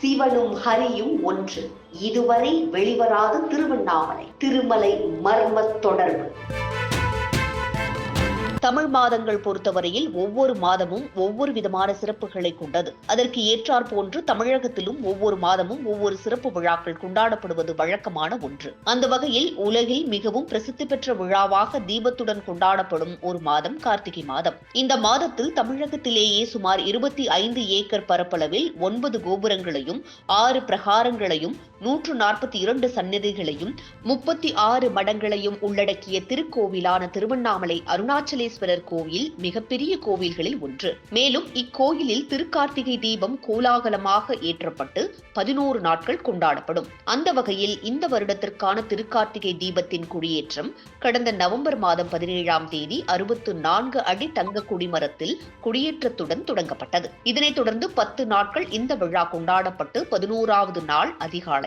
சிவனும் ஹரியும் ஒன்று. இதுவரை வெளிவராத திருவண்ணாமலை திருமலை மர்ம தொடர்பு. தமிழ் மாதங்கள் பொறுத்தவரையில் ஒவ்வொரு மாதமும் ஒவ்வொரு விதமான சிறப்புகளை கொண்டது. அதற்கு ஏற்றாற் போன்று தமிழகத்திலும் ஒவ்வொரு மாதமும் ஒவ்வொரு சிறப்பு விழாக்கள் கொண்டாடப்படுவது வழக்கமான ஒன்று. அந்த வகையில் உலகில் மிகவும் பிரசித்தி பெற்ற விழாவாக தீபத்துடன் கொண்டாடப்படும் ஒரு மாதம் கார்த்திகை மாதம். இந்த மாதத்தில் தமிழகத்திலேயே சுமார் 25 ஏக்கர் பரப்பளவில் 9 கோபுரங்களையும் 6 பிரகாரங்களையும் 142 சந்நிதிகளையும் 36 மடங்களையும் உள்ளடக்கிய திருக்கோவிலான திருவண்ணாமலை அருணாச்சலேஸ்வரர் கோவில் மிகப்பெரிய கோவில்களில் ஒன்று. மேலும் இக்கோயிலில் திருக்கார்த்திகை தீபம் கோலாகலமாக ஏற்றப்பட்டு 11 நாட்கள் கொண்டாடப்படும். அந்த வகையில் இந்த வருடத்திற்கான திருக்கார்த்திகை தீபத்தின் கொடியேற்றம் கடந்த நவம்பர் மாதம் 17ஆம் தேதி 64 அடி தங்க கொடிமரத்தில் கொடியேற்றத்துடன் தொடங்கப்பட்டது. இதனைத் தொடர்ந்து 10 நாட்கள் இந்த விழா கொண்டாடப்பட்டு 11ஆவது நாள் அதிகாலை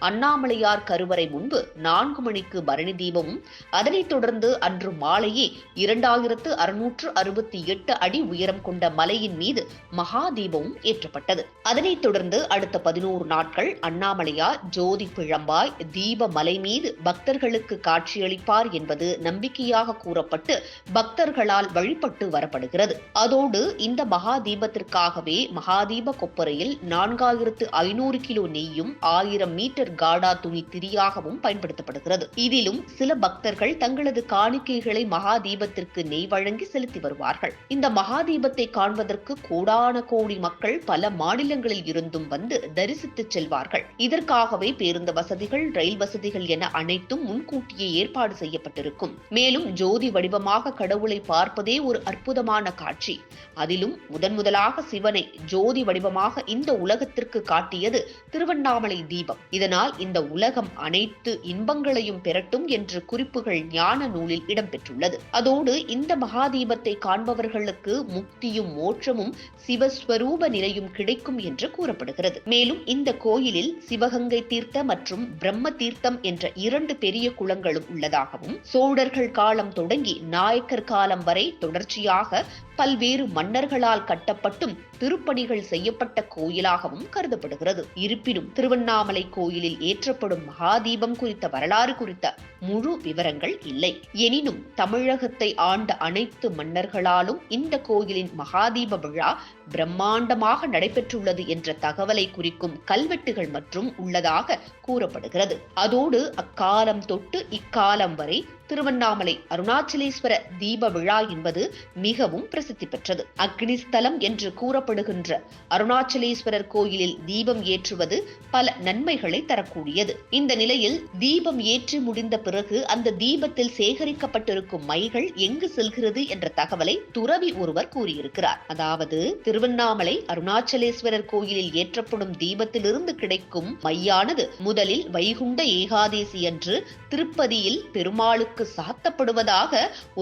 அண்ணாமலையார் கருவறை முன்பு 4 மணிக்கு பரணி தீபமும், அதனைத் தொடர்ந்து அன்று மாலையே 2668 அடி உயரம் கொண்ட மலையின் மீது மகா தீபமும் ஏற்றப்பட்டது. அதனைத் தொடர்ந்து அடுத்த 11 நாட்கள் அண்ணாமலையார் ஜோதி பிழம்பாய் தீப மலை மீது பக்தர்களுக்கு காட்சியளிப்பார் என்பது நம்பிக்கையாக கூறப்பட்டு பக்தர்களால் வழிபட்டு வரப்படுகிறது. அதோடு இந்த மகா தீபத்திற்காகவே மகாதீப கொப்பரையில் 4500 கிலோ நெய்யும் 1000 மீட்டர் காடா துணி திரியாகவும் பயன்படுத்தப்படுகிறது. இதிலும் சில பக்தர்கள் தங்களது காணிக்கைகளை மகா தீபத்திற்கு நெய் வழங்கி செலுத்தி வருவார்கள். இந்த மகா தீபத்தை காண்பதற்கு கோடான கோடி மக்கள் பல மாநிலங்களில் இருந்தும் வந்து தரிசித்து செல்வார்கள். இதற்காகவே பேருந்து வசதிகள், ரயில் வசதிகள் என அனைத்தும் முன்கூட்டியே ஏற்பாடு செய்யப்பட்டிருக்கும். மேலும் ஜோதி வடிவமாக கடவுளை பார்ப்பதே ஒரு அற்புதமான காட்சி. அதிலும் முதலாக சிவனை ஜோதி வடிவமாக இந்த உலகத்திற்கு காட்டியது திருவண்ணாமலை தீபம். இதனால் இந்த உலகம் அனைத்து இன்பங்களையும் பெறட்டும் என்று குறிப்புகள் ஞான நூலில் இடம்பெற்றுள்ளது. அதோடு இந்த மகாதீபத்தை காண்பவர்களுக்கு முக்தியும் மோட்சமும் சிவஸ்வரூப நிலையும் கிடைக்கும் என்று கூறப்படுகிறது. மேலும் இந்த கோயிலில் சிவகங்கை தீர்த்த மற்றும் பிரம்ம தீர்த்தம் என்ற 2 பெரிய குளங்களும் உள்ளதாகவும், சோழர்கள் காலம் தொடங்கி நாயக்கர் காலம் வரை தொடர்ச்சியாக பல்வேறு மன்னர்களால் கட்டப்பட்டும் திருப்பணிகள் செய்யப்பட்ட கோயிலாகவும் கருதப்படுகிறது. இருப்பினும் திருவண்ணாமலை கோயிலில் ஏற்றப்படும் மகாதீபம் குறித்த வரலாறு குறித்த முழு விவரங்கள் இல்லை. எனினும் தமிழகத்தை ஆண்ட அனைத்து மன்னர்களாலும் இந்த கோயிலின் மகாதீப விழா பிரம்மாண்டமாக நடைபெற்றுள்ளது என்ற தகவலை குறிக்கும் கல்வெட்டுகள் மற்றும் உள்ளதாக கூறப்படுகிறது. அதோடு அக்காலம் தொட்டு இக்காலம் வரை திருவண்ணாமலை அருணாச்சலேஸ்வர தீப விழா என்பது மிகவும் பிரசித்தி பெற்றது. அக்னிஸ்தலம் என்று கூறப்படுகின்ற அருணாச்சலேஸ்வரர் கோயிலில் தீபம் ஏற்றுவது பல நன்மைகளை தரக்கூடியது. இந்த நிலையில் தீபம் ஏற்றி முடிந்த பிறகு அந்த தீபத்தில் சேகரிக்கப்பட்டிருக்கும் மைகள் எங்கு செல்கிறது என்ற தகவலை துறவி ஒருவர் கூறியிருக்கிறார். அதாவது திருவண்ணாமலை அருணாச்சலேஸ்வரர் கோயிலில் ஏற்றப்படும் தீபத்திலிருந்து கிடைக்கும் மையானது முதலில் வைகுண்ட ஏகாதேசி அன்று திருப்பதியில் பெருமாளுக்கு சாத்தப்படுவதாக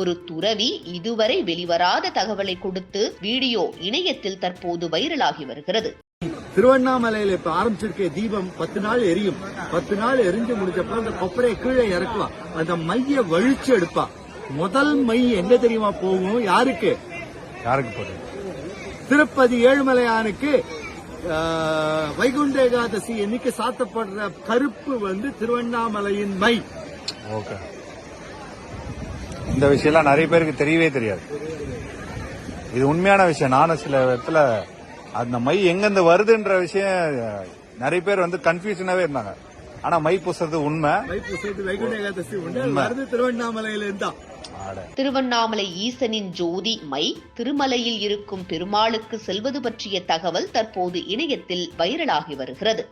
ஒரு துறவி இதுவரை வெளிவராத தகவலை கொடுத்து வீடியோ இணையத்தில் தற்போது வைரலாகி வருகிறது. திருவண்ணாமலையில இப்ப ஆரம்பிச்சிருக்க தீபம் 10 நாள் எரியும். 10 நாள் எரிஞ்சு முடிஞ்சப்ப அந்த கொப்பரையை கீழே இறக்குவா. அந்த மைய வழிச்சு எடுப்பா. முதல் மை எங்க தெரியுமா போகும்? யாருக்கு போகும்? திருப்பதி ஏழுமலையானுக்கு வைகுண்ட ஏகாதசி என்னைக்கு சாத்தப்படுற கருப்பு திருவண்ணாமலையின் மை. இந்த விஷயம் நிறைய பேருக்கு தெரியவே தெரியாது. இது உண்மையான விஷயம். நானும் சில இடத்துல அந்த மை எங்கிருந்து வருதுன்ற விஷயம் நிறைய பேர் கன்ஃபியூஷனாவே இருந்தாங்க. ஆனா மை பூசுறது உண்மை. வைகுண்ட ஏகாதசி உண்மை. திருவண்ணாமலையில இருந்தா திருவண்ணாமலை ஈசனின் ஜோதி மை திருமலையில் இருக்கும் பெருமாளுக்கு செல்வது பற்றிய தகவல் தற்போது இணையத்தில் வைரலாகி வருகிறது.